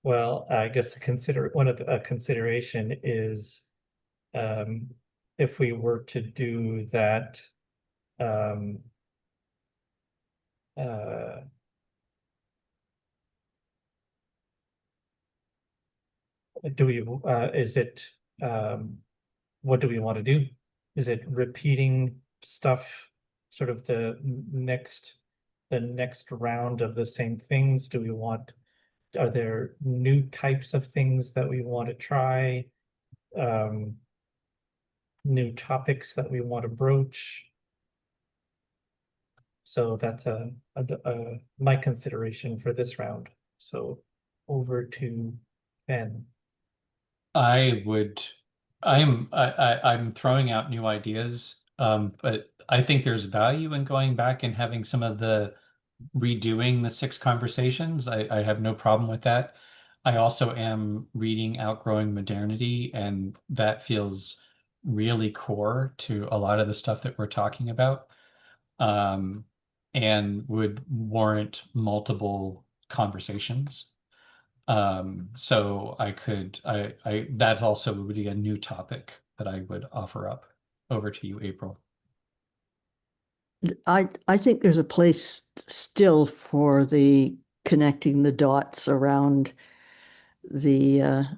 Well, I guess one of the consideration is if we were to do that, do we is it what do we want to do? Is it repeating stuff, sort of the next round of the same things? Are there new types of things that we want to try? New topics that we want to broach? So that's my consideration for this round. So over to Ben. I'm throwing out new ideas, but I think there's value in going back and having some of the redoing the 6 conversations. I have no problem with that. I also am reading Outgrowing Modernity, and that feels really core to a lot of the stuff that we're talking about, and would warrant multiple conversations. So that also would be a new topic that I would offer up. Over to you, April. I think there's a place still for the connecting the dots around the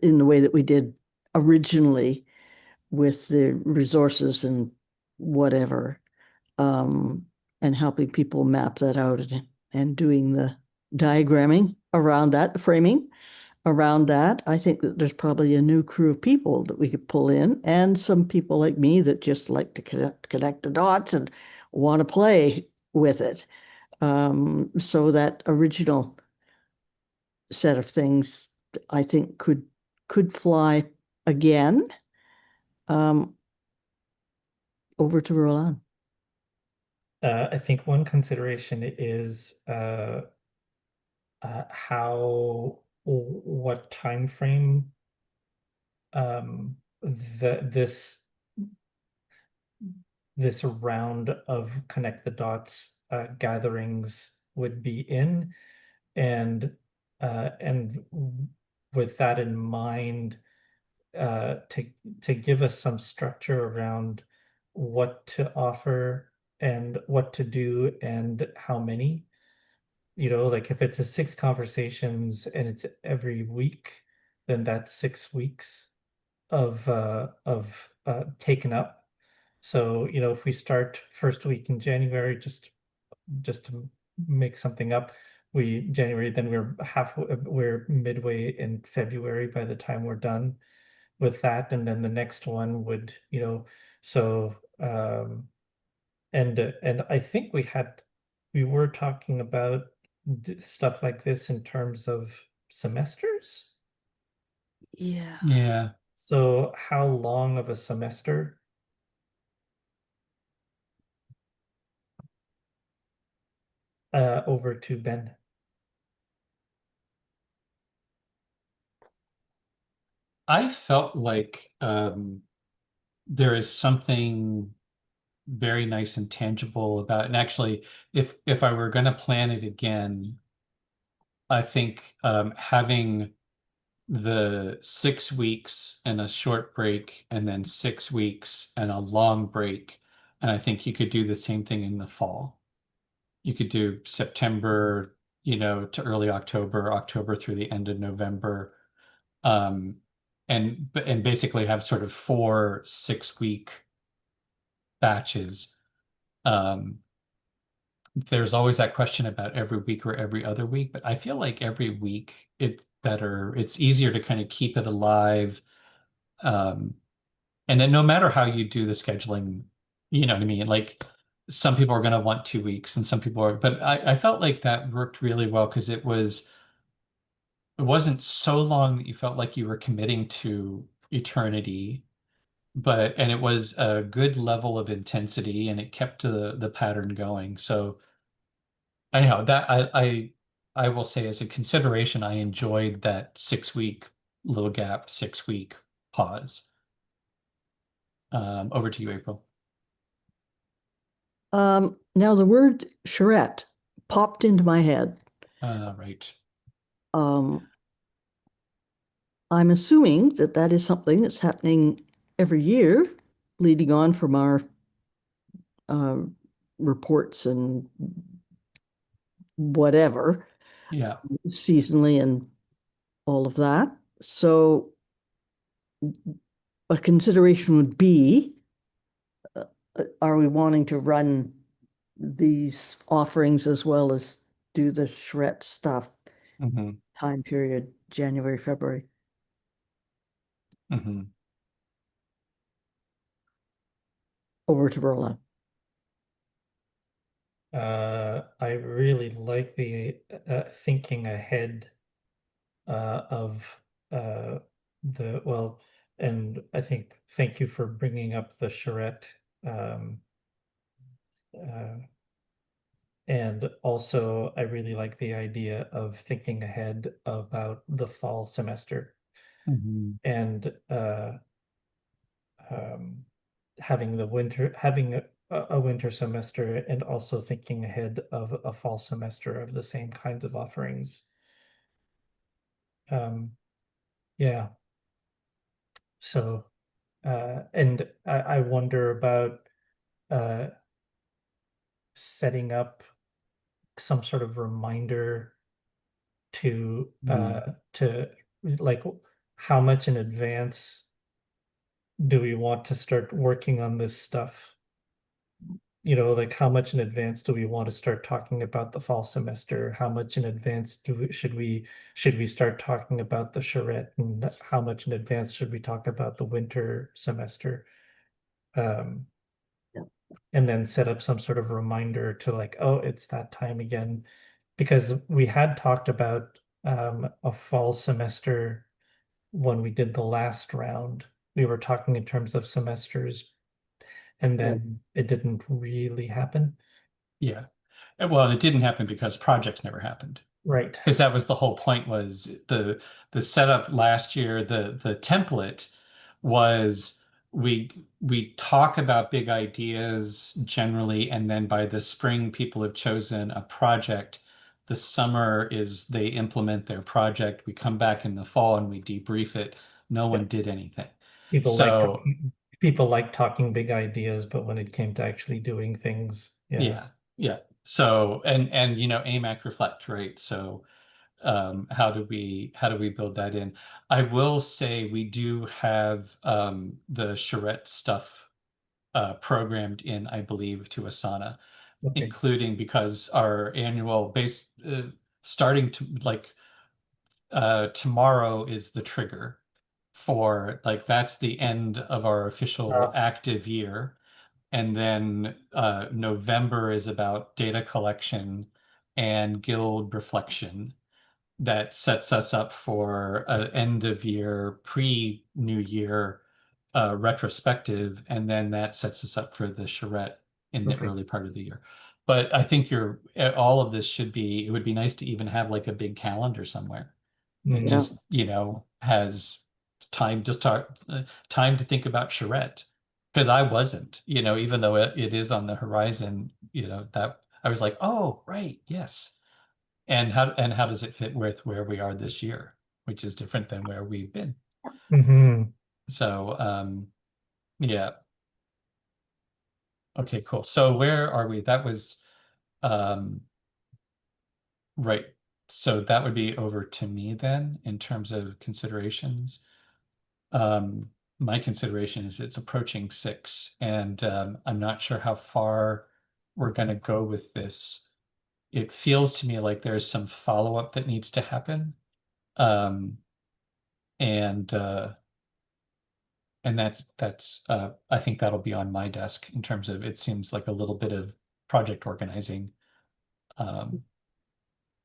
in the way that we did originally with the resources and whatever, and helping people map that out and doing the diagramming around that, the framing around that. I think that there's probably a new crew of people that we could pull in, and some people like me that just like to connect the dots and want to play with it. So that original set of things, I think, could fly again. Over to Roland. I think one consideration is what time frame this round of connect the dots gatherings would be in, and with that in mind, to give us some structure around what to offer and what to do and how many. Like if it's a 6 conversations and it's every week, then that's 6 weeks of taken up. So, if we start first week in January, just to make something up, January, then we're midway in February by the time we're done with that, and then the next one would, so and I think we were talking about stuff like this in terms of semesters. Yeah. Yeah. So how long of a semester? Over to Ben. I felt like there is something very nice and tangible about it. And actually, if I were going to plan it again, I think having the 6 weeks and a short break, and then 6 weeks and a long break, and I think you could do the same thing in the fall. You could do September, to early October, October through the end of November, and basically have sort of 4 6-week batches, there's always that question about every week or every other week, but I feel like every week it's better. It's easier to kind of keep it alive. Um, and then no matter how you do the scheduling, you know what I mean? Like some people are going to want 2 weeks and some people are, but I felt like that worked really well because it wasn't so long that you felt like you were committing to eternity, and it was a good level of intensity and it kept the pattern going. So anyhow, that I will say as a consideration, I enjoyed that 6 week little gap, 6 week pause. Over to you, April. Now the word charrette popped into my head. Right. Um, I'm assuming that that is something that's happening every year, leading on from our uh, reports and whatever, Yeah. seasonally and all of that. So a consideration would be, are we wanting to run these offerings as well as do the charrette stuff hmm time period, January, February? hmm Over to Roland. I really like the thinking ahead of uh, well, and I think thank you for bringing up the charrette. Um, uh, and also, I really like the idea of thinking ahead about the fall semester hmm and um, having a winter semester and also thinking ahead of a fall semester of the same kinds of offerings. Um, yeah. So, and I wonder about uh, setting up some sort of reminder to to like how much in advance do we want to start working on this stuff? You know, like how much in advance do we want to start talking about the fall semester? How much in advance should we start talking about the charrette, and how much in advance should we talk about the winter semester? Um, Yeah. and then set up some sort of reminder to like, oh, it's that time again. Because we had talked about a fall semester when we did the last round. We were talking in terms of semesters, and Right. then it didn't really happen. Yeah. Well, it didn't happen because projects never happened. Right. Because that was the whole point was the setup last year, the template was we talk about big ideas generally, and then by the spring people have chosen a project. The summer is they implement their project. We come back in the fall and we debrief it. No Yeah. one did anything. People like So talking, people like talking big ideas, but when it came to actually doing things, yeah. yeah. So and aim, act, reflect, right? So how do we build that in? I will say we do have the charrette stuff programmed in, I believe, to Asana, Okay. including because our annual base starting to like tomorrow is the trigger for like that's the end of our official Uh, active year. And then November is about data collection and guild reflection that sets us up for an end of year, pre-New Year retrospective, and then that sets us up for the charrette in the okay. early part of the year. But I think all of this should be, it would be nice to even have like a big calendar somewhere that Mm, Yeah. just, has time to think about charrette. Because I wasn't, even though it is on the horizon, that I was like, oh, right, yes. And how does it fit with where we are this year, which is different than where we've been. mhm. So yeah. Okay, cool. So where are we? That was um right. So that would be over to me then in terms of considerations. Um my consideration is it's approaching 6, and I'm not sure how far we're gonna go with this. it feels to me like there's some follow-up that needs to happen. Um, and that's I think that'll be on my desk in terms of it seems like a little bit of project organizing, um,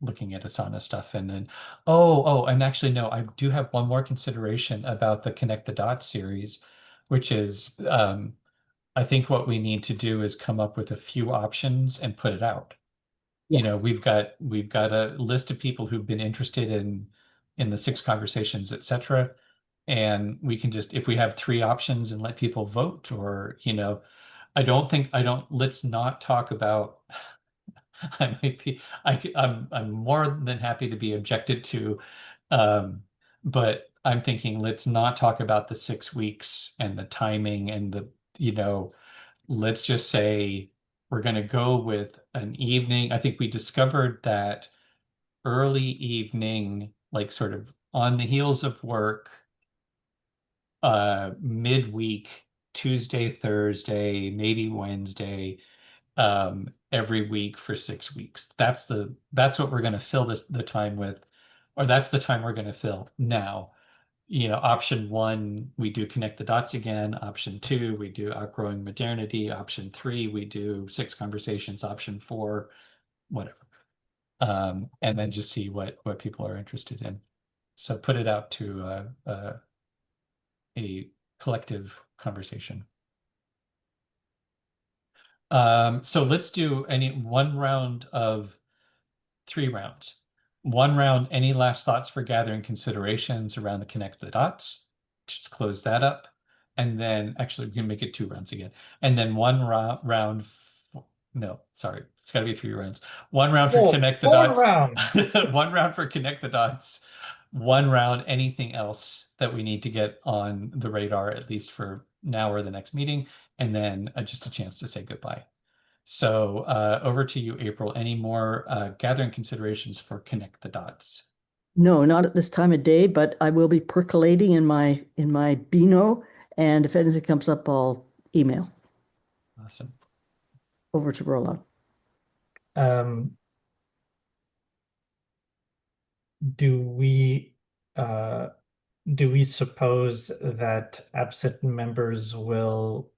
looking at Asana stuff. And then and actually no, I do have one more consideration about the Connect the Dots series, which is I think what we need to do is come up with a few options and put it out. You Yeah. know, we've got a list of people who've been interested in the 6 conversations, etc. And we can just, if we have 3 options and let people vote, or, you know, let's not talk about, I might be, I'm more than happy to be objected to. But I'm thinking, let's not talk about the 6 weeks and the timing and the, you know, let's just say we're going to go with an evening. I think we discovered that early evening, like sort of on the heels of work, midweek, Tuesday, Thursday, maybe Wednesday, every week for 6 weeks. That's what we're going to fill the time with, or that's the time we're going to fill now. You know, option 1, we do Connect the Dots again. Option 2, we do Outgrowing Modernity. Option 3, we do 6 conversations. Option 4, whatever. And then just see what people are interested in. So put it out to a collective conversation. So let's do one round of 3 rounds. One round, any last thoughts for gathering considerations around the Connect the Dots? Just close that up. And then actually we can make it 2 rounds again. And then one round, no, sorry, it's got to be 3 rounds. One round for Connect the 4 Dots. rounds. One round for Connect the Dots. One round, anything else that we need to get on the radar, at least for now or the next meeting. And then just a chance to say goodbye. So over to you, April. Any more gathering considerations for Connect the Dots? No, not at this time of day, but I will be percolating in my Beano, and if anything comes up, I'll email Awesome. over to Roland. Um, do we uh, do we suppose that absent members will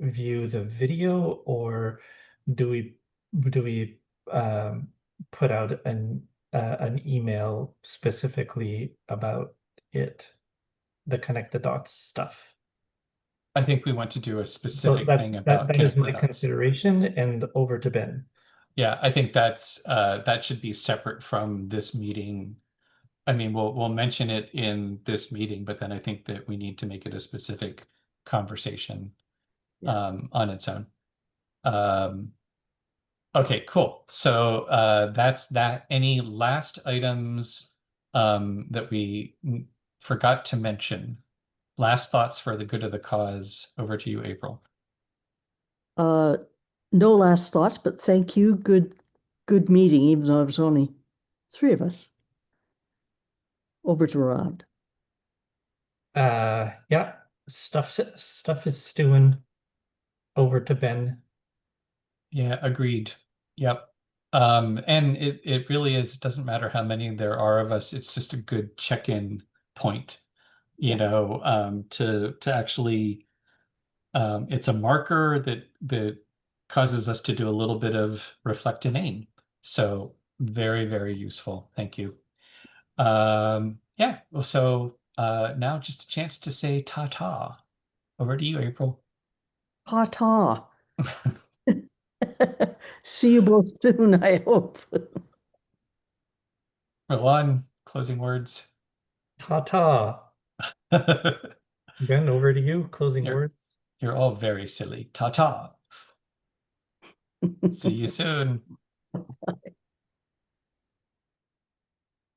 view the video, or do we put out an email specifically about it, the Connect the Dots stuff? I think we want to do a So specific thing about that is Connect the my Dots. consideration, and over to Ben. Yeah, I think that should be separate from this meeting. I mean, we'll mention it in this meeting, but then I think that we need to make it a specific conversation on its own. Okay, cool. So that's that. Any last items that we forgot to mention? Last thoughts for the good of the cause. Over to you, April. No last thoughts, but thank you. Good meeting, even though it was only 3 of us. Over to Roland. Yeah, stuff is stewing. Over to Ben. Yeah, agreed. Yep. And it really is, it doesn't matter how many there are of us, it's just a good check-in point, you Yeah. know, to actually it's a marker that causes us to do a little bit of reflect and aim. So very, very useful. Thank you. Yeah, well, so now just a chance to say ta-ta. Over to you, April. Ta-ta. See you both soon, I hope. Roland, closing words. Ta-ta. Ben, over to you. Closing You're words. you're all very silly. Ta-ta. See you soon.